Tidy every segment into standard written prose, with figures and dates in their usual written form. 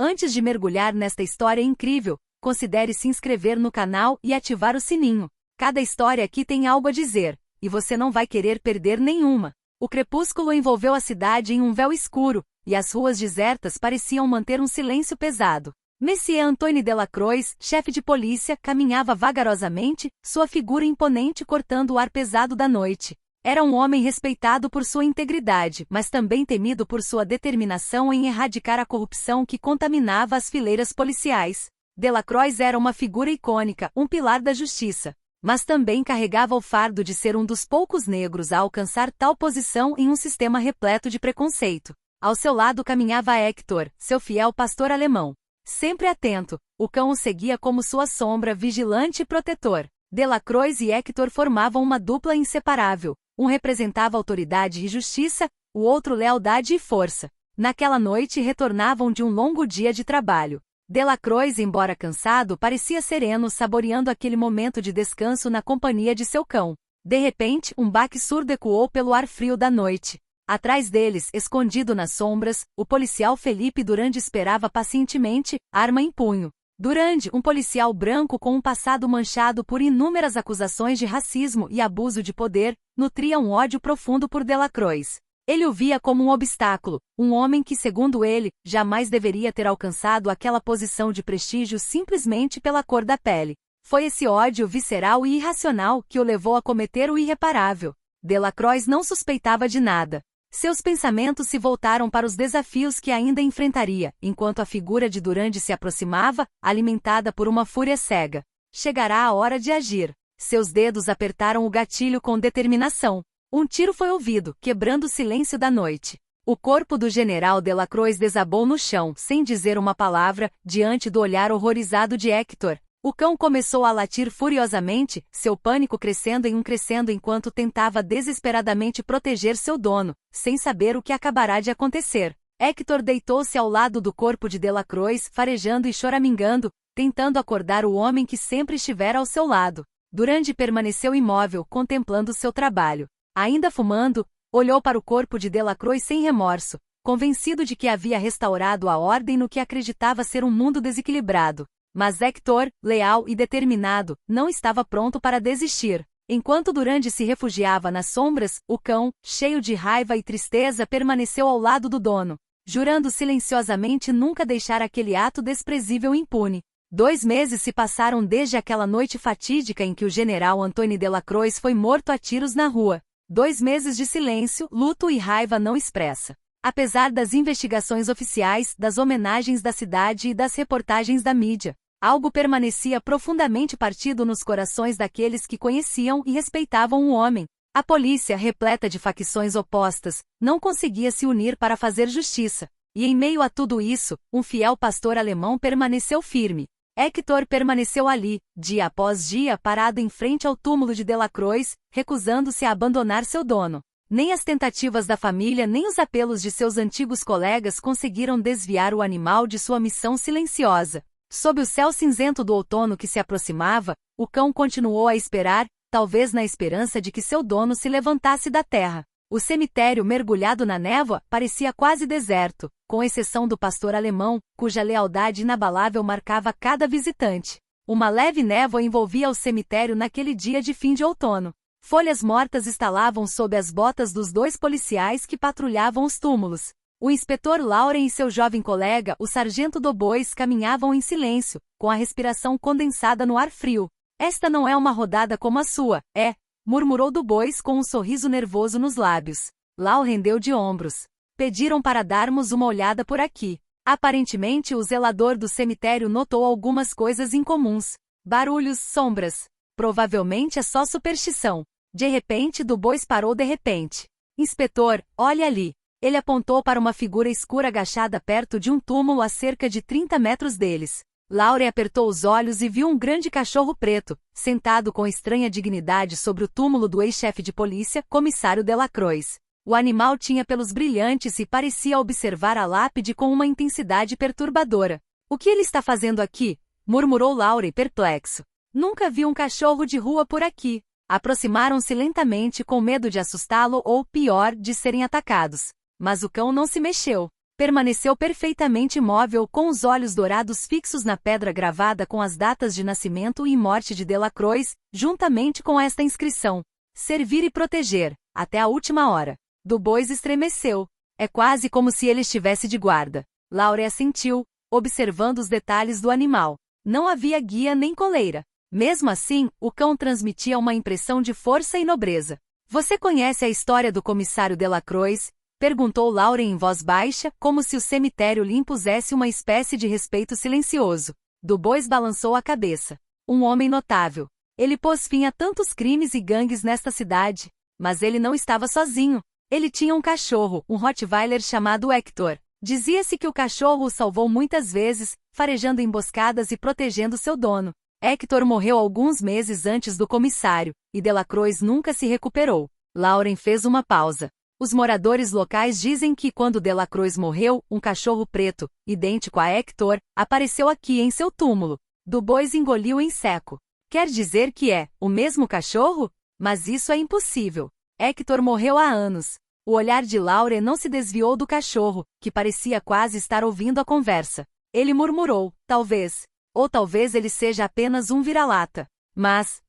Antes de mergulhar nesta história incrível, considere se inscrever no canal e ativar o sininho. Cada história aqui tem algo a dizer, e você não vai querer perder nenhuma. O crepúsculo envolveu a cidade em um véu escuro, e as ruas desertas pareciam manter um silêncio pesado. Monsieur Antoine Delacroix, chefe de polícia, caminhava vagarosamente, sua figura imponente cortando o ar pesado da noite. Era um homem respeitado por sua integridade, mas também temido por sua determinação em erradicar a corrupção que contaminava as fileiras policiais. Delacroix era uma figura icônica, um pilar da justiça, mas também carregava o fardo de ser um dos poucos negros a alcançar tal posição em um sistema repleto de preconceito. Ao seu lado caminhava Hector, seu fiel pastor alemão. Sempre atento, o cão o seguia como sua sombra vigilante e protetor. Delacroix e Hector formavam uma dupla inseparável. Um representava autoridade e justiça, o outro lealdade e força. Naquela noite retornavam de um longo dia de trabalho. Delacroix, embora cansado, parecia sereno, saboreando aquele momento de descanso na companhia de seu cão. De repente, um baque surdo ecoou pelo ar frio da noite. Atrás deles, escondido nas sombras, o policial Felipe Durand esperava pacientemente, arma em punho. Durand, um policial branco com um passado manchado por inúmeras acusações de racismo e abuso de poder, nutria um ódio profundo por Delacroix. Ele o via como um obstáculo, um homem que, segundo ele, jamais deveria ter alcançado aquela posição de prestígio simplesmente pela cor da pele. Foi esse ódio visceral e irracional que o levou a cometer o irreparável. Delacroix não suspeitava de nada. Seus pensamentos se voltaram para os desafios que ainda enfrentaria, enquanto a figura de Durand se aproximava, alimentada por uma fúria cega. Chegará a hora de agir. Seus dedos apertaram o gatilho com determinação. Um tiro foi ouvido, quebrando o silêncio da noite. O corpo do general Delacroix desabou no chão, sem dizer uma palavra, diante do olhar horrorizado de Hector. O cão começou a latir furiosamente, seu pânico crescendo enquanto tentava desesperadamente proteger seu dono, sem saber o que acabará de acontecer. Hector deitou-se ao lado do corpo de Delacroix, farejando e choramingando, tentando acordar o homem que sempre estivera ao seu lado. Durand permaneceu imóvel, contemplando seu trabalho. Ainda fumando, olhou para o corpo de Delacroix sem remorso, convencido de que havia restaurado a ordem no que acreditava ser um mundo desequilibrado. Mas Hector, leal e determinado, não estava pronto para desistir. Enquanto Durand se refugiava nas sombras, o cão, cheio de raiva e tristeza, permaneceu ao lado do dono, jurando silenciosamente nunca deixar aquele ato desprezível impune. 2 meses se passaram desde aquela noite fatídica em que o general Antoine Delacroix foi morto a tiros na rua. 2 meses de silêncio, luto e raiva não expressa. Apesar das investigações oficiais, das homenagens da cidade e das reportagens da mídia, algo permanecia profundamente partido nos corações daqueles que conheciam e respeitavam o homem. A polícia, repleta de facções opostas, não conseguia se unir para fazer justiça. E em meio a tudo isso, um fiel pastor alemão permaneceu firme. Hector permaneceu ali, dia após dia, parado em frente ao túmulo de Delacroix, recusando-se a abandonar seu dono. Nem as tentativas da família nem os apelos de seus antigos colegas conseguiram desviar o animal de sua missão silenciosa. Sob o céu cinzento do outono que se aproximava, o cão continuou a esperar, talvez na esperança de que seu dono se levantasse da terra. O cemitério, mergulhado na névoa, parecia quase deserto, com exceção do pastor alemão, cuja lealdade inabalável marcava cada visitante. Uma leve névoa envolvia o cemitério naquele dia de fim de outono. Folhas mortas estalavam sob as botas dos 2 policiais que patrulhavam os túmulos. O inspetor Lauren e seu jovem colega, o sargento Dobois, caminhavam em silêncio, com a respiração condensada no ar frio. Esta não é uma rodada como a sua, é, murmurou Dobois com um sorriso nervoso nos lábios. Lauren deu de ombros. Pediram para darmos uma olhada por aqui. Aparentemente o zelador do cemitério notou algumas coisas incomuns. Barulhos, sombras. Provavelmente é só superstição. De repente Dubois parou de repente. Inspetor, olhe ali. Ele apontou para uma figura escura agachada perto de um túmulo a cerca de 30 metros deles. Lauren apertou os olhos e viu um grande cachorro preto, sentado com estranha dignidade sobre o túmulo do ex-chefe de polícia, comissário Delacroix. O animal tinha pelos brilhantes e parecia observar a lápide com uma intensidade perturbadora. O que ele está fazendo aqui? Murmurou Lauren perplexo. Nunca vi um cachorro de rua por aqui. Aproximaram-se lentamente com medo de assustá-lo ou, pior, de serem atacados. Mas o cão não se mexeu. Permaneceu perfeitamente imóvel com os olhos dourados fixos na pedra gravada com as datas de nascimento e morte de Delacroix, juntamente com esta inscrição: servir e proteger, até a última hora. Dubois estremeceu. É quase como se ele estivesse de guarda. Lauren assentiu, observando os detalhes do animal. Não havia guia nem coleira. Mesmo assim, o cão transmitia uma impressão de força e nobreza. Você conhece a história do comissário Delacroix? Perguntou Lauren em voz baixa, como se o cemitério lhe impusesse uma espécie de respeito silencioso. Dubois balançou a cabeça. Um homem notável. Ele pôs fim a tantos crimes e gangues nesta cidade. Mas ele não estava sozinho. Ele tinha um cachorro, um Rottweiler chamado Hector. Dizia-se que o cachorro o salvou muitas vezes, farejando emboscadas e protegendo seu dono. Hector morreu alguns meses antes do comissário, e Delacroix nunca se recuperou. Lauren fez uma pausa. Os moradores locais dizem que quando Delacroix morreu, um cachorro preto, idêntico a Hector, apareceu aqui em seu túmulo. Dubois engoliu em seco. Quer dizer que é o mesmo cachorro? Mas isso é impossível. Hector morreu há anos. O olhar de Lauren não se desviou do cachorro, que parecia quase estar ouvindo a conversa. Ele murmurou, talvez. Ou talvez ele seja apenas um vira-lata. Mas...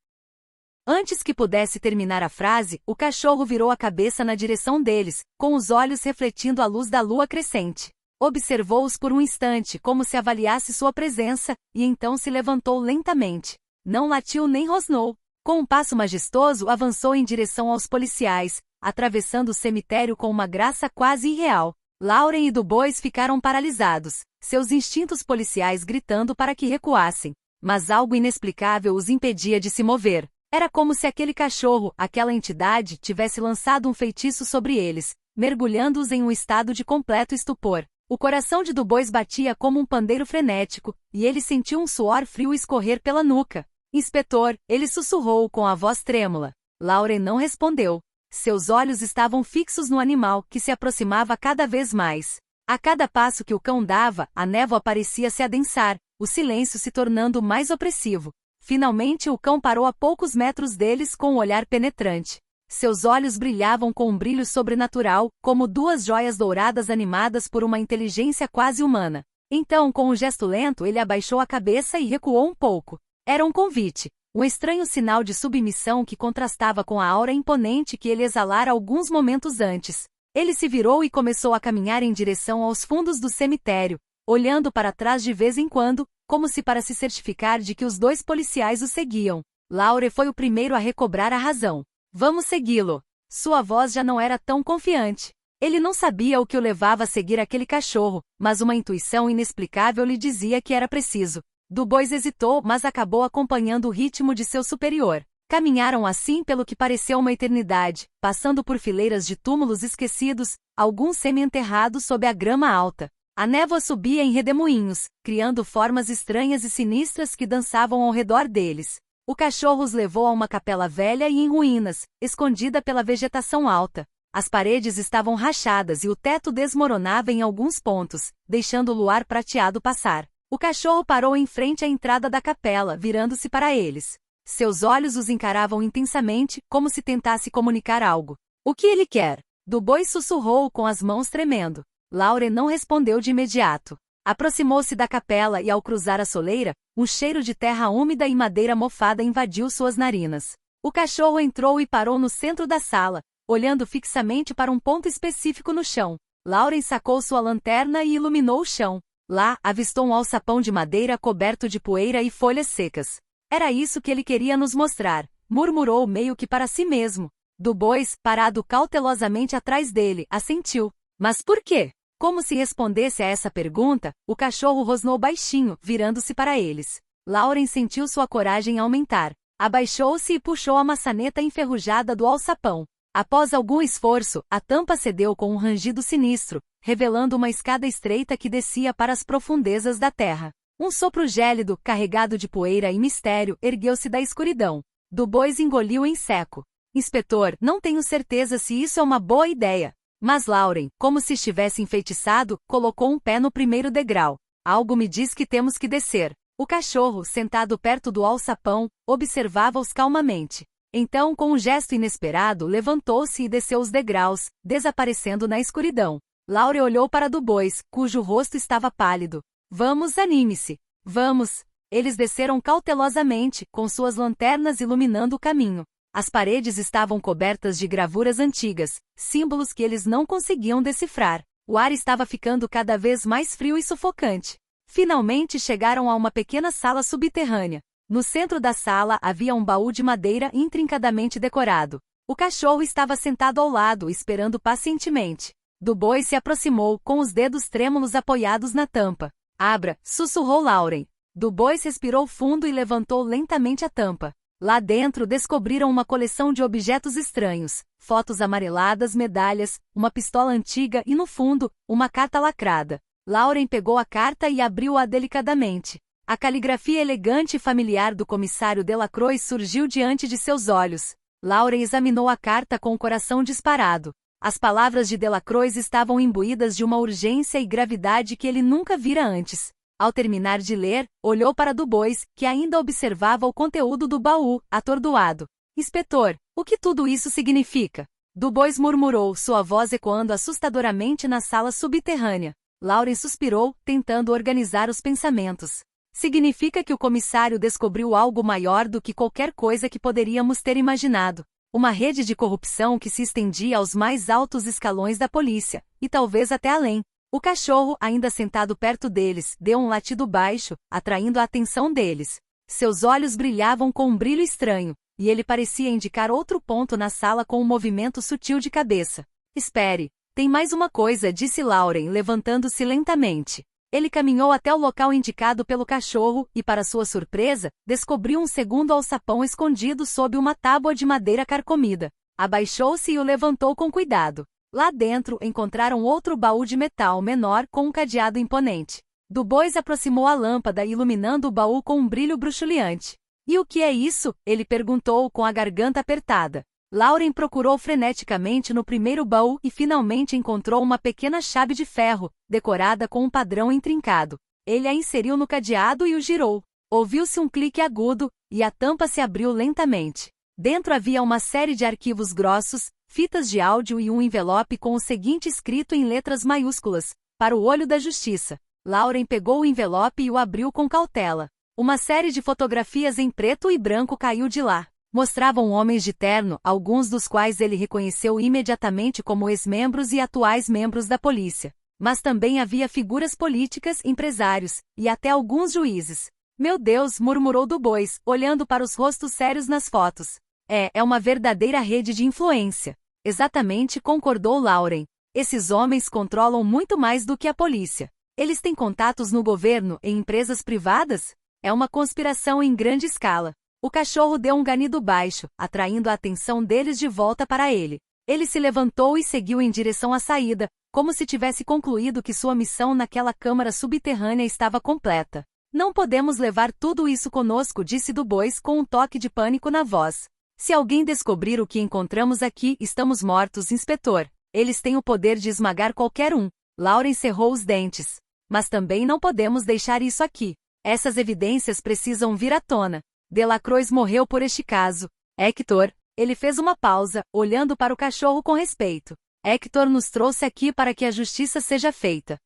Antes que pudesse terminar a frase, o cachorro virou a cabeça na direção deles, com os olhos refletindo a luz da lua crescente. Observou-os por um instante como se avaliasse sua presença, e então se levantou lentamente. Não latiu nem rosnou. Com um passo majestoso avançou em direção aos policiais, atravessando o cemitério com uma graça quase irreal. Lauren e Dubois ficaram paralisados, seus instintos policiais gritando para que recuassem. Mas algo inexplicável os impedia de se mover. Era como se aquele cachorro, aquela entidade, tivesse lançado um feitiço sobre eles, mergulhando-os em um estado de completo estupor. O coração de Dubois batia como um pandeiro frenético, e ele sentiu um suor frio escorrer pela nuca. Inspetor, ele sussurrou com a voz trêmula. Lauren não respondeu. Seus olhos estavam fixos no animal, que se aproximava cada vez mais. A cada passo que o cão dava, a névoa parecia se adensar, o silêncio se tornando mais opressivo. Finalmente o cão parou a poucos metros deles com um olhar penetrante. Seus olhos brilhavam com um brilho sobrenatural, como duas joias douradas animadas por uma inteligência quase humana. Então, com um gesto lento, ele abaixou a cabeça e recuou um pouco. Era um convite, um estranho sinal de submissão que contrastava com a aura imponente que ele exalara alguns momentos antes. Ele se virou e começou a caminhar em direção aos fundos do cemitério, olhando para trás de vez em quando, como se para se certificar de que os dois policiais o seguiam. Lauren foi o primeiro a recobrar a razão. Vamos segui-lo. Sua voz já não era tão confiante. Ele não sabia o que o levava a seguir aquele cachorro, mas uma intuição inexplicável lhe dizia que era preciso. Dubois hesitou, mas acabou acompanhando o ritmo de seu superior. Caminharam assim pelo que pareceu uma eternidade, passando por fileiras de túmulos esquecidos, alguns semi-enterrados sob a grama alta. A névoa subia em redemoinhos, criando formas estranhas e sinistras que dançavam ao redor deles. O cachorro os levou a uma capela velha e em ruínas, escondida pela vegetação alta. As paredes estavam rachadas e o teto desmoronava em alguns pontos, deixando o luar prateado passar. O cachorro parou em frente à entrada da capela, virando-se para eles. Seus olhos os encaravam intensamente, como se tentasse comunicar algo. O que ele quer? Dubois sussurrou com as mãos tremendo. Lauren não respondeu de imediato. Aproximou-se da capela e ao cruzar a soleira, um cheiro de terra úmida e madeira mofada invadiu suas narinas. O cachorro entrou e parou no centro da sala, olhando fixamente para um ponto específico no chão. Lauren sacou sua lanterna e iluminou o chão. Lá, avistou um alçapão de madeira coberto de poeira e folhas secas. Era isso que ele queria nos mostrar, murmurou meio que para si mesmo. Dubois, parado cautelosamente atrás dele, assentiu. Mas por quê? Como se respondesse a essa pergunta, o cachorro rosnou baixinho, virando-se para eles. Lauren sentiu sua coragem aumentar. Abaixou-se e puxou a maçaneta enferrujada do alçapão. Após algum esforço, a tampa cedeu com um rangido sinistro, revelando uma escada estreita que descia para as profundezas da terra. Um sopro gélido, carregado de poeira e mistério, ergueu-se da escuridão. Dubois engoliu em seco. Inspetor, não tenho certeza se isso é uma boa ideia. Mas Lauren, como se estivesse enfeitiçado, colocou um pé no primeiro degrau. Algo me diz que temos que descer. O cachorro, sentado perto do alçapão, observava-os calmamente. Então, com um gesto inesperado, levantou-se e desceu os degraus, desaparecendo na escuridão. Lauren olhou para Dubois, cujo rosto estava pálido. Vamos, anime-se. Vamos. Eles desceram cautelosamente, com suas lanternas iluminando o caminho. As paredes estavam cobertas de gravuras antigas, símbolos que eles não conseguiam decifrar. O ar estava ficando cada vez mais frio e sufocante. Finalmente chegaram a uma pequena sala subterrânea. No centro da sala havia um baú de madeira intrincadamente decorado. O cachorro estava sentado ao lado, esperando pacientemente. Dubois se aproximou, com os dedos trêmulos apoiados na tampa. Abra, sussurrou Lauren. Dubois respirou fundo e levantou lentamente a tampa. Lá dentro descobriram uma coleção de objetos estranhos, fotos amareladas, medalhas, uma pistola antiga e, no fundo, uma carta lacrada. Lauren pegou a carta e abriu-a delicadamente. A caligrafia elegante e familiar do comissário Delacroix surgiu diante de seus olhos. Lauren examinou a carta com o coração disparado. As palavras de Delacroix estavam imbuídas de uma urgência e gravidade que ele nunca vira antes. Ao terminar de ler, olhou para Dubois, que ainda observava o conteúdo do baú, atordoado. Inspetor, o que tudo isso significa? Dubois murmurou, sua voz ecoando assustadoramente na sala subterrânea. Lauren suspirou, tentando organizar os pensamentos. Significa que o comissário descobriu algo maior do que qualquer coisa que poderíamos ter imaginado. Uma rede de corrupção que se estendia aos mais altos escalões da polícia, e talvez até além. O cachorro, ainda sentado perto deles, deu um latido baixo, atraindo a atenção deles. Seus olhos brilhavam com um brilho estranho, e ele parecia indicar outro ponto na sala com um movimento sutil de cabeça. Espere, tem mais uma coisa, disse Lauren, levantando-se lentamente. Ele caminhou até o local indicado pelo cachorro e, para sua surpresa, descobriu um segundo alçapão escondido sob uma tábua de madeira carcomida. Abaixou-se e o levantou com cuidado. Lá dentro encontraram outro baú de metal menor com um cadeado imponente. Dubois aproximou a lâmpada, iluminando o baú com um brilho bruxuleante. E o que é isso? Ele perguntou com a garganta apertada. Lauren procurou freneticamente no primeiro baú e finalmente encontrou uma pequena chave de ferro, decorada com um padrão intrincado. Ele a inseriu no cadeado e o girou. Ouviu-se um clique agudo, e a tampa se abriu lentamente. Dentro havia uma série de arquivos grossos, fitas de áudio e um envelope com o seguinte escrito em letras maiúsculas: para o olho da justiça. Lauren pegou o envelope e o abriu com cautela. Uma série de fotografias em preto e branco caiu de lá. Mostravam homens de terno, alguns dos quais ele reconheceu imediatamente como ex-membros e atuais membros da polícia. Mas também havia figuras políticas, empresários, e até alguns juízes. Meu Deus, murmurou Dubois, olhando para os rostos sérios nas fotos. É uma verdadeira rede de influência. Exatamente, concordou Lauren. Esses homens controlam muito mais do que a polícia. Eles têm contatos no governo, em empresas privadas? É uma conspiração em grande escala. O cachorro deu um ganido baixo, atraindo a atenção deles de volta para ele. Ele se levantou e seguiu em direção à saída, como se tivesse concluído que sua missão naquela câmara subterrânea estava completa. Não podemos levar tudo isso conosco, disse Dubois com um toque de pânico na voz. Se alguém descobrir o que encontramos aqui, estamos mortos, inspetor. Eles têm o poder de esmagar qualquer um. Lauren cerrou os dentes. Mas também não podemos deixar isso aqui. Essas evidências precisam vir à tona. Delacroix morreu por este caso. Hector, ele fez uma pausa, olhando para o cachorro com respeito. Hector nos trouxe aqui para que a justiça seja feita.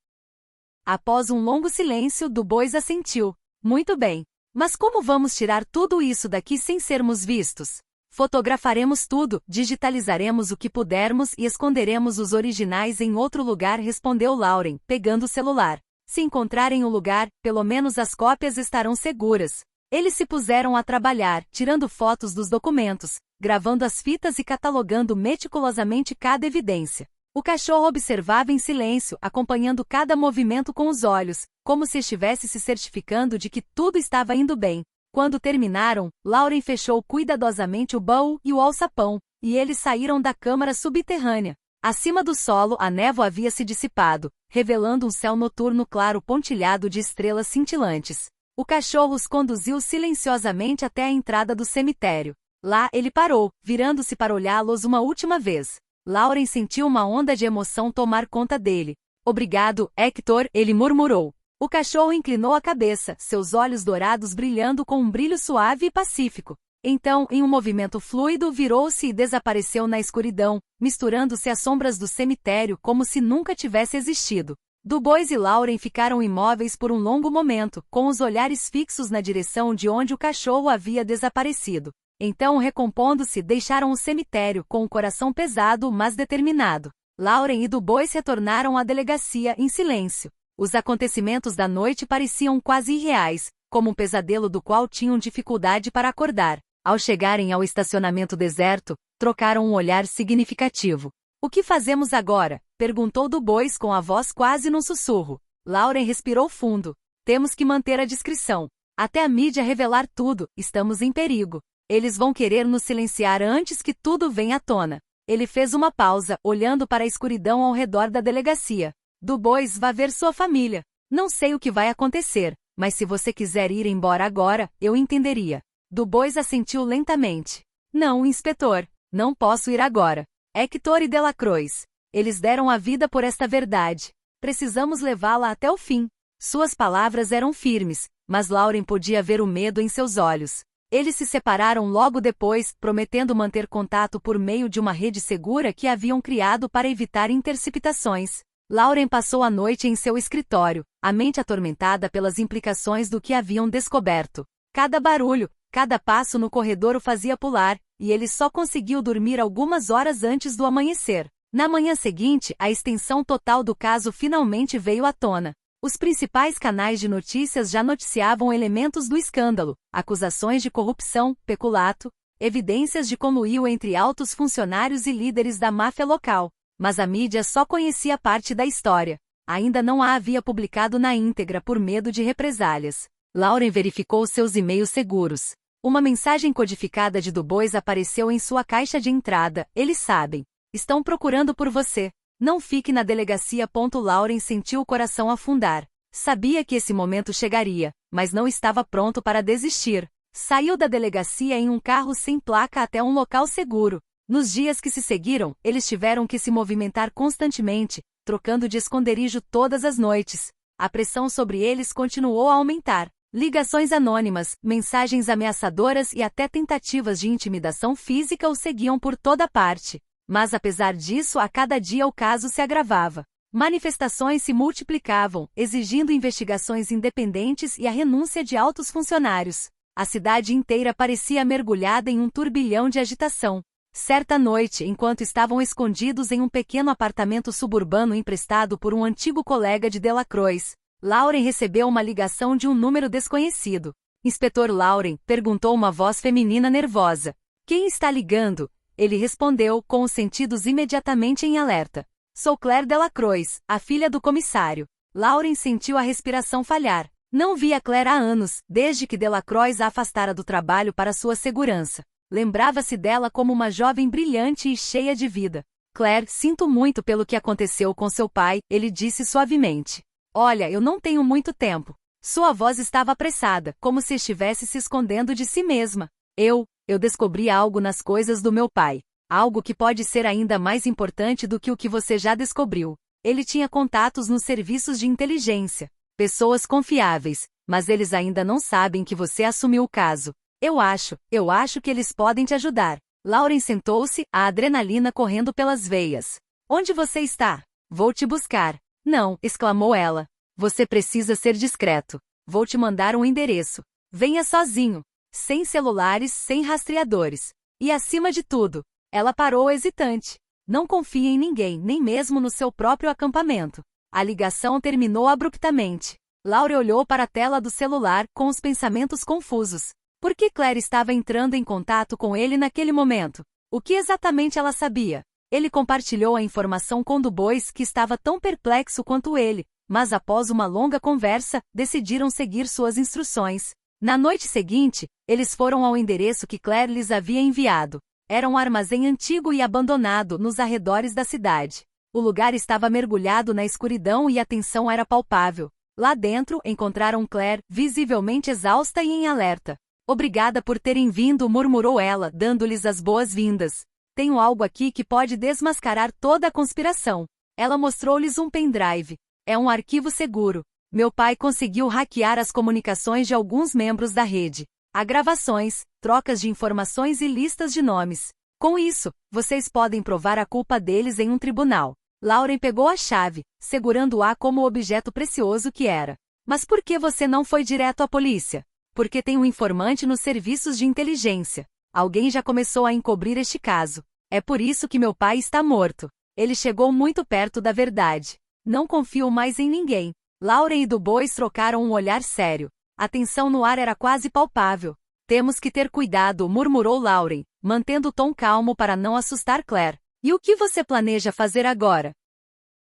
Após um longo silêncio, Dubois assentiu. Muito bem. Mas como vamos tirar tudo isso daqui sem sermos vistos? Fotografaremos tudo, digitalizaremos o que pudermos e esconderemos os originais em outro lugar, respondeu Lauren, pegando o celular. Se encontrarem o lugar, pelo menos as cópias estarão seguras. Eles se puseram a trabalhar, tirando fotos dos documentos, gravando as fitas e catalogando meticulosamente cada evidência. O cachorro observava em silêncio, acompanhando cada movimento com os olhos, como se estivesse se certificando de que tudo estava indo bem. Quando terminaram, Lauren fechou cuidadosamente o baú e o alçapão, e eles saíram da câmara subterrânea. Acima do solo, a névoa havia se dissipado, revelando um céu noturno claro pontilhado de estrelas cintilantes. O cachorro os conduziu silenciosamente até a entrada do cemitério. Lá, ele parou, virando-se para olhá-los uma última vez. Lauren sentiu uma onda de emoção tomar conta dele. Obrigado, Hector, ele murmurou. O cachorro inclinou a cabeça, seus olhos dourados brilhando com um brilho suave e pacífico. Então, em um movimento fluido, virou-se e desapareceu na escuridão, misturando-se às sombras do cemitério como se nunca tivesse existido. Du Bois e Lauren ficaram imóveis por um longo momento, com os olhares fixos na direção de onde o cachorro havia desaparecido. Então, recompondo-se, deixaram o cemitério com o coração pesado, mas determinado. Lauren e Du Bois retornaram à delegacia em silêncio. Os acontecimentos da noite pareciam quase irreais, como um pesadelo do qual tinham dificuldade para acordar. Ao chegarem ao estacionamento deserto, trocaram um olhar significativo. O que fazemos agora? Perguntou Du Bois com a voz quase num sussurro. Lauren respirou fundo. Temos que manter a discrição. Até a mídia revelar tudo, estamos em perigo. Eles vão querer nos silenciar antes que tudo venha à tona. Ele fez uma pausa, olhando para a escuridão ao redor da delegacia. Du Bois vá ver sua família. Não sei o que vai acontecer, mas se você quiser ir embora agora, eu entenderia. Du Bois assentiu lentamente. Não, inspetor. Não posso ir agora. Hector e Delacroix. Eles deram a vida por esta verdade. Precisamos levá-la até o fim. Suas palavras eram firmes, mas Lauren podia ver o medo em seus olhos. Eles se separaram logo depois, prometendo manter contato por meio de uma rede segura que haviam criado para evitar interceptações. Lauren passou a noite em seu escritório, a mente atormentada pelas implicações do que haviam descoberto. Cada barulho, cada passo no corredor o fazia pular, e ele só conseguiu dormir algumas horas antes do amanhecer. Na manhã seguinte, a extensão total do caso finalmente veio à tona. Os principais canais de notícias já noticiavam elementos do escândalo, acusações de corrupção, peculato, evidências de conluio entre altos funcionários e líderes da máfia local. Mas a mídia só conhecia parte da história. Ainda não a havia publicado na íntegra por medo de represálias. Lauren verificou seus e-mails seguros. Uma mensagem codificada de Du Bois apareceu em sua caixa de entrada. Eles sabem. Estão procurando por você. Não fique na delegacia. Lauren sentiu o coração afundar. Sabia que esse momento chegaria, mas não estava pronto para desistir. Saiu da delegacia em um carro sem placa até um local seguro. Nos dias que se seguiram, eles tiveram que se movimentar constantemente, trocando de esconderijo todas as noites. A pressão sobre eles continuou a aumentar. Ligações anônimas, mensagens ameaçadoras e até tentativas de intimidação física o seguiam por toda parte. Mas apesar disso, a cada dia o caso se agravava. Manifestações se multiplicavam, exigindo investigações independentes e a renúncia de altos funcionários. A cidade inteira parecia mergulhada em um turbilhão de agitação. Certa noite, enquanto estavam escondidos em um pequeno apartamento suburbano emprestado por um antigo colega de Delacroix, Lauren recebeu uma ligação de um número desconhecido. Inspetor Lauren, perguntou uma voz feminina nervosa. Quem está ligando? Ele respondeu, com os sentidos imediatamente em alerta. Sou Claire Delacroix, a filha do comissário. Lauren sentiu a respiração falhar. Não via Claire há anos, desde que Delacroix a afastara do trabalho para sua segurança. Lembrava-se dela como uma jovem brilhante e cheia de vida. Claire, sinto muito pelo que aconteceu com seu pai, ele disse suavemente. Olha, eu não tenho muito tempo. Sua voz estava apressada, como se estivesse se escondendo de si mesma. Eu descobri algo nas coisas do meu pai. Algo que pode ser ainda mais importante do que o que você já descobriu. Ele tinha contatos nos serviços de inteligência. Pessoas confiáveis, mas eles ainda não sabem que você assumiu o caso. Eu acho que eles podem te ajudar. Lauren sentou-se, a adrenalina correndo pelas veias. Onde você está? Vou te buscar. Não, exclamou ela. Você precisa ser discreto. Vou te mandar um endereço. Venha sozinho. Sem celulares, sem rastreadores. E acima de tudo, ela parou hesitante. Não confie em ninguém, nem mesmo no seu próprio acampamento. A ligação terminou abruptamente. Lauren olhou para a tela do celular, com os pensamentos confusos. Por que Claire estava entrando em contato com ele naquele momento? O que exatamente ela sabia? Ele compartilhou a informação com Du Bois, que estava tão perplexo quanto ele, mas após uma longa conversa, decidiram seguir suas instruções. Na noite seguinte, eles foram ao endereço que Claire lhes havia enviado. Era um armazém antigo e abandonado nos arredores da cidade. O lugar estava mergulhado na escuridão e a tensão era palpável. Lá dentro, encontraram Claire, visivelmente exausta e em alerta. Obrigada por terem vindo, murmurou ela, dando-lhes as boas-vindas. Tenho algo aqui que pode desmascarar toda a conspiração. Ela mostrou-lhes um pendrive. É um arquivo seguro. Meu pai conseguiu hackear as comunicações de alguns membros da rede. Há gravações, trocas de informações e listas de nomes. Com isso, vocês podem provar a culpa deles em um tribunal. Lauren pegou a chave, segurando-a como o objeto precioso que era. Mas por que você não foi direto à polícia? Porque tem um informante nos serviços de inteligência. Alguém já começou a encobrir este caso. É por isso que meu pai está morto. Ele chegou muito perto da verdade. Não confio mais em ninguém. Lauren e Dubois trocaram um olhar sério. A tensão no ar era quase palpável. Temos que ter cuidado, murmurou Lauren, mantendo o tom calmo para não assustar Claire. E o que você planeja fazer agora?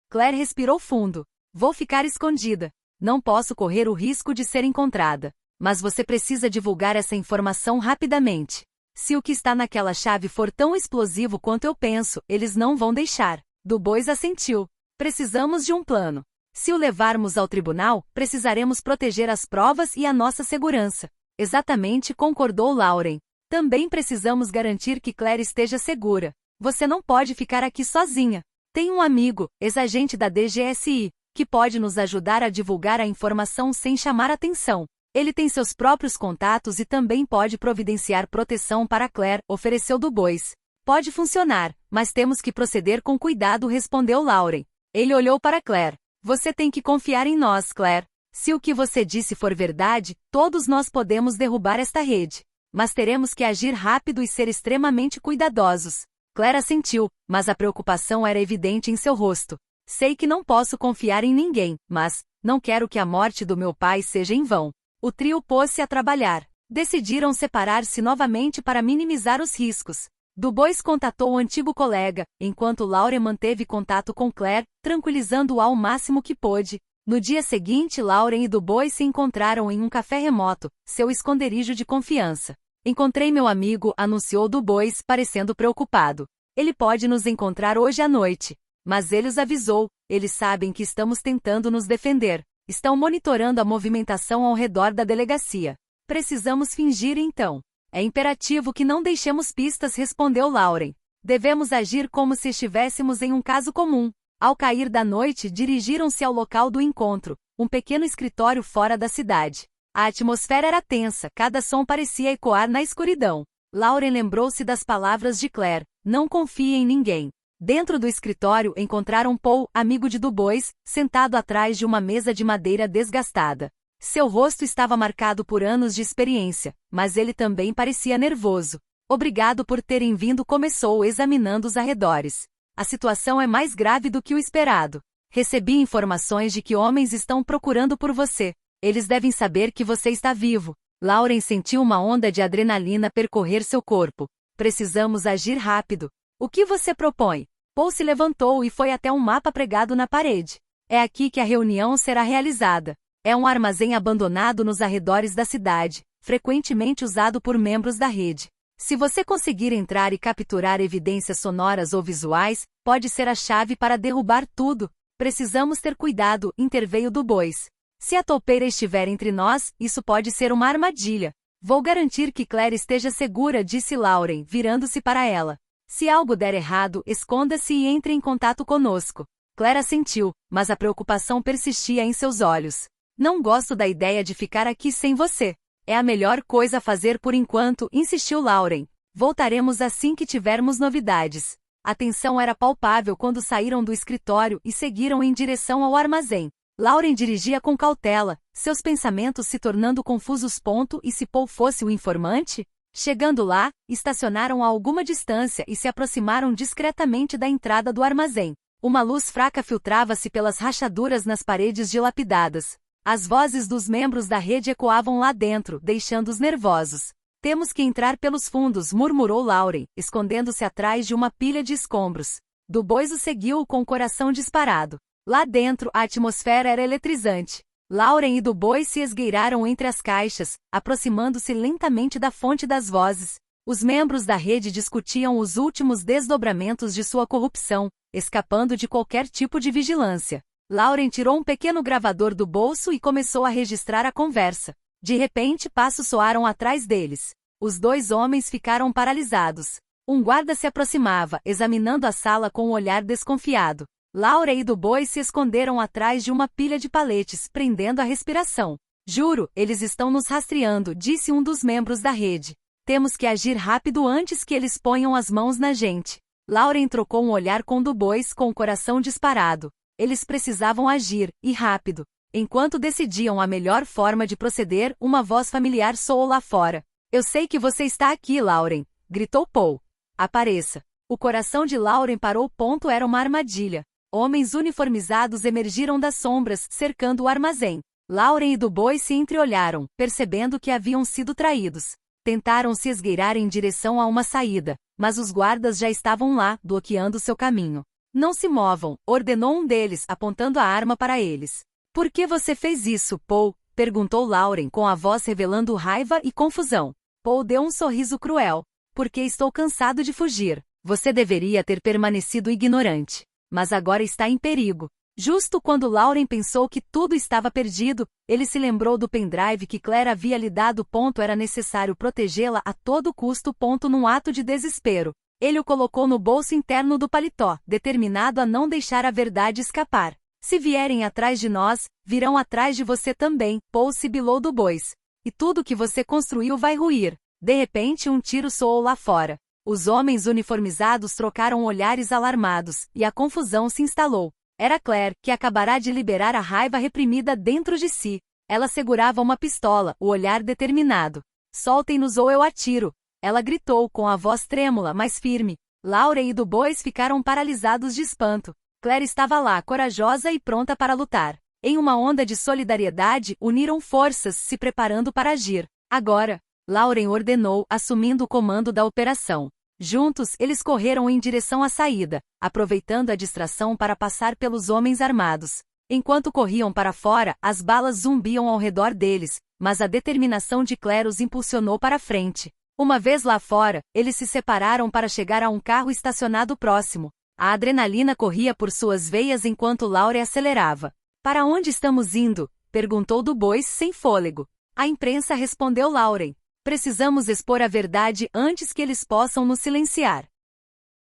Claire respirou fundo. Vou ficar escondida. Não posso correr o risco de ser encontrada. Mas você precisa divulgar essa informação rapidamente. Se o que está naquela chave for tão explosivo quanto eu penso, eles não vão deixar. Dubois assentiu. Precisamos de um plano. Se o levarmos ao tribunal, precisaremos proteger as provas e a nossa segurança. Exatamente, concordou Lauren. Também precisamos garantir que Claire esteja segura. Você não pode ficar aqui sozinha. Tem um amigo, ex-agente da DGSI, que pode nos ajudar a divulgar a informação sem chamar atenção. Ele tem seus próprios contatos e também pode providenciar proteção para Claire, ofereceu Dubois. Pode funcionar, mas temos que proceder com cuidado, respondeu Lauren. Ele olhou para Claire. Você tem que confiar em nós, Claire. Se o que você disse for verdade, todos nós podemos derrubar esta rede. Mas teremos que agir rápido e ser extremamente cuidadosos. Claire assentiu, mas a preocupação era evidente em seu rosto. Sei que não posso confiar em ninguém, mas não quero que a morte do meu pai seja em vão. O trio pôs-se a trabalhar. Decidiram separar-se novamente para minimizar os riscos. Dubois contatou o antigo colega, enquanto Lauren manteve contato com Claire, tranquilizando-a ao máximo que pôde. No dia seguinte, Lauren e Dubois se encontraram em um café remoto, seu esconderijo de confiança. Encontrei meu amigo, anunciou Dubois, parecendo preocupado. Ele pode nos encontrar hoje à noite. Mas ele os avisou, eles sabem que estamos tentando nos defender. Estão monitorando a movimentação ao redor da delegacia. Precisamos fingir então. É imperativo que não deixemos pistas, respondeu Lauren. Devemos agir como se estivéssemos em um caso comum. Ao cair da noite, dirigiram-se ao local do encontro, um pequeno escritório fora da cidade. A atmosfera era tensa, cada som parecia ecoar na escuridão. Lauren lembrou-se das palavras de Claire, não confie em ninguém. Dentro do escritório encontraram Paul, amigo de Dubois, sentado atrás de uma mesa de madeira desgastada. Seu rosto estava marcado por anos de experiência, mas ele também parecia nervoso. Obrigado por terem vindo, começou examinando os arredores. A situação é mais grave do que o esperado. Recebi informações de que homens estão procurando por você. Eles devem saber que você está vivo. Lauren sentiu uma onda de adrenalina percorrer seu corpo. Precisamos agir rápido. O que você propõe? Paul se levantou e foi até um mapa pregado na parede. É aqui que a reunião será realizada. É um armazém abandonado nos arredores da cidade, frequentemente usado por membros da rede. Se você conseguir entrar e capturar evidências sonoras ou visuais, pode ser a chave para derrubar tudo. Precisamos ter cuidado, interveio Dubois. Se a toupeira estiver entre nós, isso pode ser uma armadilha. Vou garantir que Claire esteja segura, disse Lauren, virando-se para ela. Se algo der errado, esconda-se e entre em contato conosco. Claire assentiu, mas a preocupação persistia em seus olhos. Não gosto da ideia de ficar aqui sem você. É a melhor coisa a fazer por enquanto, insistiu Lauren. Voltaremos assim que tivermos novidades. A tensão era palpável quando saíram do escritório e seguiram em direção ao armazém. Lauren dirigia com cautela, seus pensamentos se tornando confusos. E se Paul fosse o informante? Chegando lá, estacionaram a alguma distância e se aproximaram discretamente da entrada do armazém. Uma luz fraca filtrava-se pelas rachaduras nas paredes dilapidadas. As vozes dos membros da rede ecoavam lá dentro, deixando-os nervosos. Temos que entrar pelos fundos, murmurou Lauren, escondendo-se atrás de uma pilha de escombros. Dubois o seguiu com o coração disparado. Lá dentro, a atmosfera era eletrizante. Lauren e Dubois se esgueiraram entre as caixas, aproximando-se lentamente da fonte das vozes. Os membros da rede discutiam os últimos desdobramentos de sua corrupção, escapando de qualquer tipo de vigilância. Lauren tirou um pequeno gravador do bolso e começou a registrar a conversa. De repente, passos soaram atrás deles. Os dois homens ficaram paralisados. Um guarda se aproximava, examinando a sala com um olhar desconfiado. Lauren e Dubois se esconderam atrás de uma pilha de paletes, prendendo a respiração. Juro, eles estão nos rastreando, disse um dos membros da rede. Temos que agir rápido antes que eles ponham as mãos na gente. Lauren trocou um olhar com Du Bois com o coração disparado. Eles precisavam agir, e rápido. Enquanto decidiam a melhor forma de proceder, uma voz familiar soou lá fora. Eu sei que você está aqui, Lauren, gritou Paul. Apareça. O coração de Lauren parou. Era uma armadilha. Homens uniformizados emergiram das sombras, cercando o armazém. Lauren e Du Bois se entreolharam, percebendo que haviam sido traídos. Tentaram se esgueirar em direção a uma saída, mas os guardas já estavam lá, bloqueando seu caminho. Não se movam, ordenou um deles, apontando a arma para eles. Por que você fez isso, Paul? Perguntou Lauren com a voz revelando raiva e confusão. Paul deu um sorriso cruel. Porque estou cansado de fugir. Você deveria ter permanecido ignorante. Mas agora está em perigo. Justo quando Lauren pensou que tudo estava perdido, ele se lembrou do pendrive que Claire havia lhe dado. Era necessário protegê-la a todo custo. Num ato de desespero, ele o colocou no bolso interno do paletó, determinado a não deixar a verdade escapar. Se vierem atrás de nós, virão atrás de você também, Paul sibilou Du Bois. E tudo que você construiu vai ruir. De repente um tiro soou lá fora. Os homens uniformizados trocaram olhares alarmados, e a confusão se instalou. Era Claire, que acabará de liberar a raiva reprimida dentro de si. Ela segurava uma pistola, o olhar determinado. Soltem-nos ou eu atiro. Ela gritou com a voz trêmula, mas firme. Lauren e Du Bois ficaram paralisados de espanto. Claire estava lá, corajosa e pronta para lutar. Em uma onda de solidariedade, uniram forças, se preparando para agir. Agora, Lauren ordenou, assumindo o comando da operação. Juntos, eles correram em direção à saída, aproveitando a distração para passar pelos homens armados. Enquanto corriam para fora, as balas zumbiam ao redor deles, mas a determinação de Claire os impulsionou para frente. Uma vez lá fora, eles se separaram para chegar a um carro estacionado próximo. A adrenalina corria por suas veias enquanto Lauren acelerava. Para onde estamos indo? Perguntou Du Bois sem fôlego. A imprensa, respondeu Lauren. Precisamos expor a verdade antes que eles possam nos silenciar.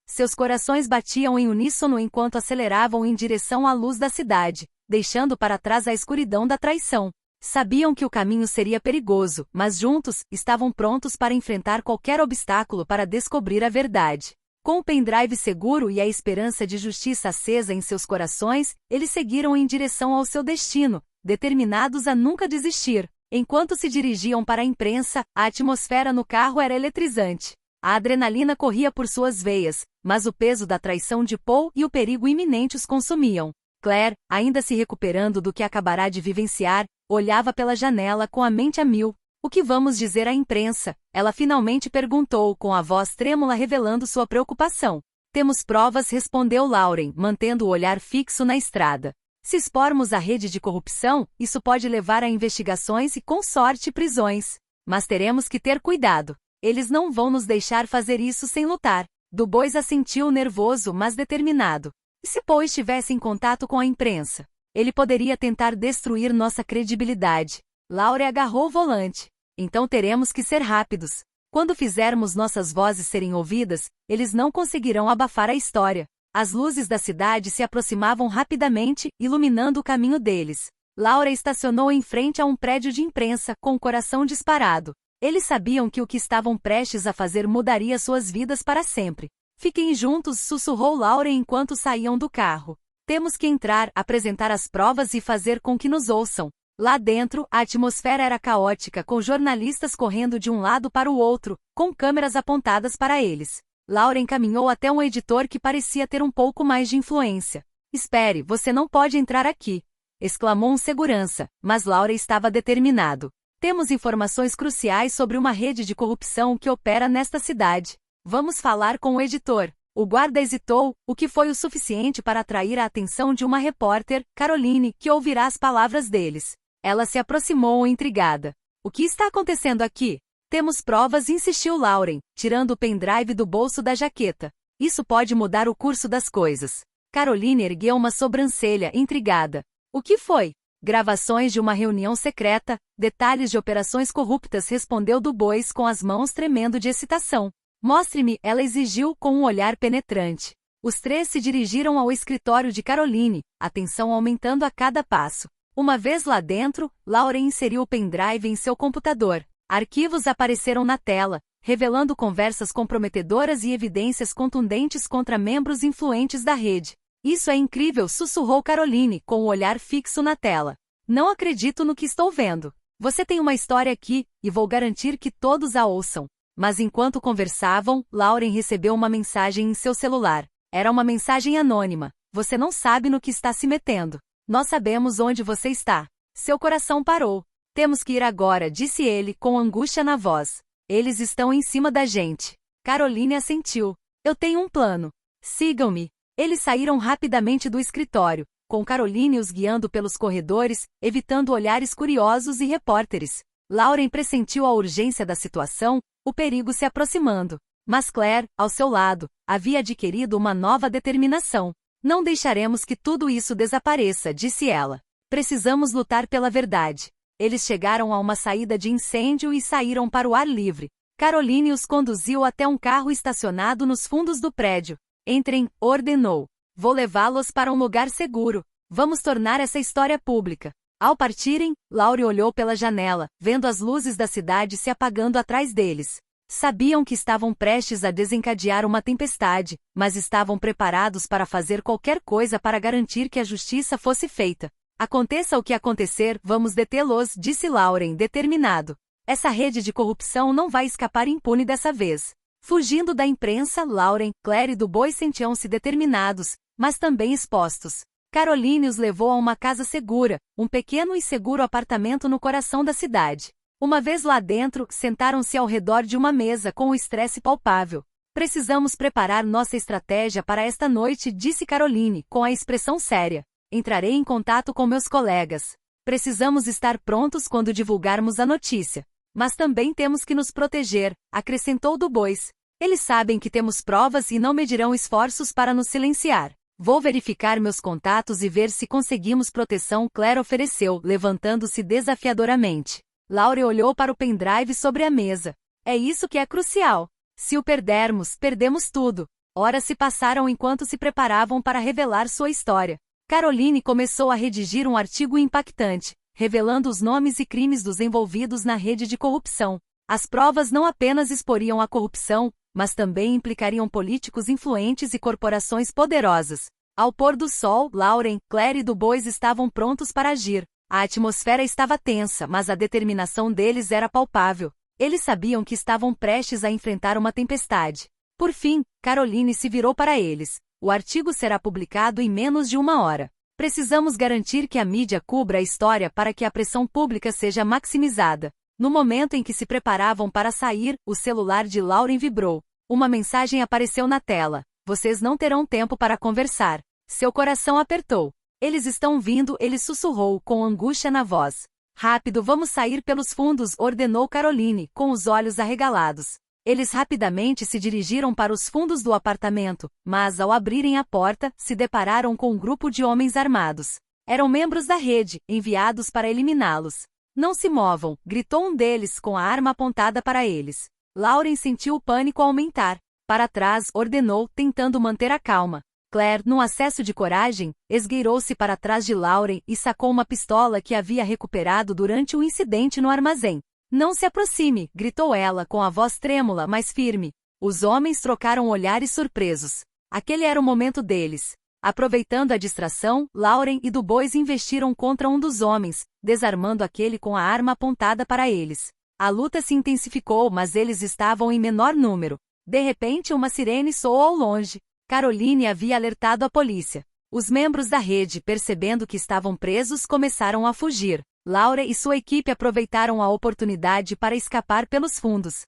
Seus corações batiam em uníssono enquanto aceleravam em direção à luz da cidade, deixando para trás a escuridão da traição. Sabiam que o caminho seria perigoso, mas juntos, estavam prontos para enfrentar qualquer obstáculo para descobrir a verdade. Com o pendrive seguro e a esperança de justiça acesa em seus corações, eles seguiram em direção ao seu destino, determinados a nunca desistir. Enquanto se dirigiam para a imprensa, a atmosfera no carro era eletrizante. A adrenalina corria por suas veias, mas o peso da traição de Paul e o perigo iminente os consumiam. Claire, ainda se recuperando do que acabará de vivenciar, olhava pela janela com a mente a mil. O que vamos dizer à imprensa? Ela finalmente perguntou com a voz trêmula revelando sua preocupação. Temos provas, respondeu Lauren, mantendo o olhar fixo na estrada. Se expormos a rede de corrupção, isso pode levar a investigações e, com sorte, prisões. Mas teremos que ter cuidado. Eles não vão nos deixar fazer isso sem lutar. Du Bois assentiu nervoso, mas determinado. E se Paul estivesse em contato com a imprensa? Ele poderia tentar destruir nossa credibilidade. Lauren agarrou o volante. Então teremos que ser rápidos. Quando fizermos nossas vozes serem ouvidas, eles não conseguirão abafar a história. As luzes da cidade se aproximavam rapidamente, iluminando o caminho deles. Lauren estacionou em frente a um prédio de imprensa, com o coração disparado. Eles sabiam que o que estavam prestes a fazer mudaria suas vidas para sempre. Fiquem juntos, sussurrou Lauren enquanto saíam do carro. Temos que entrar, apresentar as provas e fazer com que nos ouçam. Lá dentro, a atmosfera era caótica, com jornalistas correndo de um lado para o outro, com câmeras apontadas para eles. Lauren caminhou até um editor que parecia ter um pouco mais de influência. Espere, você não pode entrar aqui, exclamou um segurança, mas Lauren estava determinado. Temos informações cruciais sobre uma rede de corrupção que opera nesta cidade. Vamos falar com o editor. O guarda hesitou, o que foi o suficiente para atrair a atenção de uma repórter, Caroline, que ouvirá as palavras deles. Ela se aproximou intrigada. O que está acontecendo aqui? Temos provas, insistiu Lauren, tirando o pendrive do bolso da jaqueta. Isso pode mudar o curso das coisas. Caroline ergueu uma sobrancelha, intrigada. O que foi? Gravações de uma reunião secreta, detalhes de operações corruptas, respondeu Du Bois com as mãos tremendo de excitação. Mostre-me, ela exigiu com um olhar penetrante. Os três se dirigiram ao escritório de Caroline, a tensão aumentando a cada passo. Uma vez lá dentro, Lauren inseriu o pendrive em seu computador. Arquivos apareceram na tela, revelando conversas comprometedoras e evidências contundentes contra membros influentes da rede. Isso é incrível, sussurrou Caroline, com o olhar fixo na tela. Não acredito no que estou vendo. Você tem uma história aqui, e vou garantir que todos a ouçam. Mas enquanto conversavam, Lauren recebeu uma mensagem em seu celular. Era uma mensagem anônima. Você não sabe no que está se metendo. Nós sabemos onde você está. Seu coração parou. Temos que ir agora, disse ele, com angústia na voz. Eles estão em cima da gente. Caroline assentiu. Eu tenho um plano. Sigam-me. Eles saíram rapidamente do escritório, com Caroline os guiando pelos corredores, evitando olhares curiosos e repórteres. Lauren pressentiu a urgência da situação, o perigo se aproximando. Mas Claire, ao seu lado, havia adquirido uma nova determinação. Não deixaremos que tudo isso desapareça, disse ela. Precisamos lutar pela verdade. Eles chegaram a uma saída de incêndio e saíram para o ar livre. Caroline os conduziu até um carro estacionado nos fundos do prédio. Entrem, ordenou. Vou levá-los para um lugar seguro. Vamos tornar essa história pública. Ao partirem, Laurie olhou pela janela, vendo as luzes da cidade se apagando atrás deles. Sabiam que estavam prestes a desencadear uma tempestade, mas estavam preparados para fazer qualquer coisa para garantir que a justiça fosse feita. Aconteça o que acontecer, vamos detê-los, disse Lauren, determinado. Essa rede de corrupção não vai escapar impune dessa vez. Fugindo da imprensa, Lauren, Claire e Dubois sentiam-se determinados, mas também expostos. Caroline os levou a uma casa segura, um pequeno e seguro apartamento no coração da cidade. Uma vez lá dentro, sentaram-se ao redor de uma mesa com o estresse palpável. Precisamos preparar nossa estratégia para esta noite, disse Caroline, com a expressão séria. Entrarei em contato com meus colegas. Precisamos estar prontos quando divulgarmos a notícia. Mas também temos que nos proteger, acrescentou Dubois. Eles sabem que temos provas e não medirão esforços para nos silenciar. Vou verificar meus contatos e ver se conseguimos proteção, Claire ofereceu, levantando-se desafiadoramente. Laurie olhou para o pendrive sobre a mesa. É isso que é crucial. Se o perdermos, perdemos tudo. Horas se passaram enquanto se preparavam para revelar sua história. Caroline começou a redigir um artigo impactante, revelando os nomes e crimes dos envolvidos na rede de corrupção. As provas não apenas exporiam a corrupção, mas também implicariam políticos influentes e corporações poderosas. Ao pôr do sol, Lauren, Claire e Dubois estavam prontos para agir. A atmosfera estava tensa, mas a determinação deles era palpável. Eles sabiam que estavam prestes a enfrentar uma tempestade. Por fim, Caroline se virou para eles. O artigo será publicado em menos de 1 hora. Precisamos garantir que a mídia cubra a história para que a pressão pública seja maximizada. No momento em que se preparavam para sair, o celular de Lauren vibrou. Uma mensagem apareceu na tela. Vocês não terão tempo para conversar. Seu coração apertou. Eles estão vindo, ele sussurrou, com angústia na voz. Rápido, vamos sair pelos fundos, ordenou Caroline, com os olhos arregalados. Eles rapidamente se dirigiram para os fundos do apartamento, mas ao abrirem a porta, se depararam com um grupo de homens armados. Eram membros da rede, enviados para eliminá-los. Não se movam, gritou um deles com a arma apontada para eles. Lauren sentiu o pânico aumentar. Para trás, ordenou, tentando manter a calma. Claire, num acesso de coragem, esgueirou-se para trás de Lauren e sacou uma pistola que havia recuperado durante o incidente no armazém. Não se aproxime, gritou ela com a voz trêmula, mas firme. Os homens trocaram olhares surpresos. Aquele era o momento deles. Aproveitando a distração, Lauren e Dubois investiram contra um dos homens, desarmando aquele com a arma apontada para eles. A luta se intensificou, mas eles estavam em menor número. De repente, uma sirene soou ao longe. Caroline havia alertado a polícia. Os membros da rede, percebendo que estavam presos, começaram a fugir. Laura e sua equipe aproveitaram a oportunidade para escapar pelos fundos.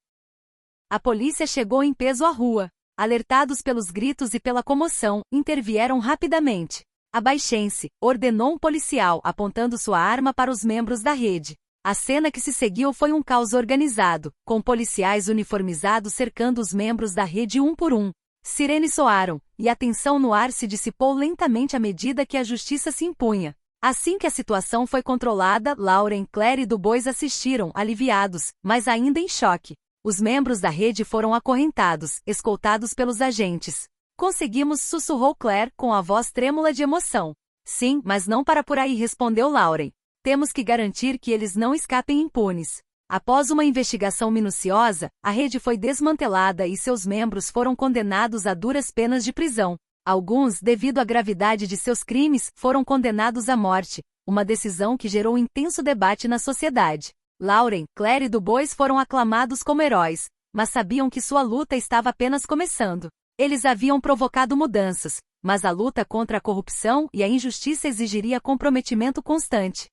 A polícia chegou em peso à rua. Alertados pelos gritos e pela comoção, intervieram rapidamente. Abaixem-se, ordenou um policial, apontando sua arma para os membros da rede. A cena que se seguiu foi um caos organizado, com policiais uniformizados cercando os membros da rede um por um. Sirenes soaram, e a tensão no ar se dissipou lentamente à medida que a justiça se impunha. Assim que a situação foi controlada, Lauren, Claire e Dubois assistiram, aliviados, mas ainda em choque. Os membros da rede foram acorrentados, escoltados pelos agentes. Conseguimos, sussurrou Claire, com a voz trêmula de emoção. Sim, mas não para por aí, respondeu Lauren. Temos que garantir que eles não escapem impunes. Após uma investigação minuciosa, a rede foi desmantelada e seus membros foram condenados a duras penas de prisão. Alguns, devido à gravidade de seus crimes, foram condenados à morte, uma decisão que gerou intenso debate na sociedade. Lauren, Claire e Dubois foram aclamados como heróis, mas sabiam que sua luta estava apenas começando. Eles haviam provocado mudanças, mas a luta contra a corrupção e a injustiça exigiria comprometimento constante.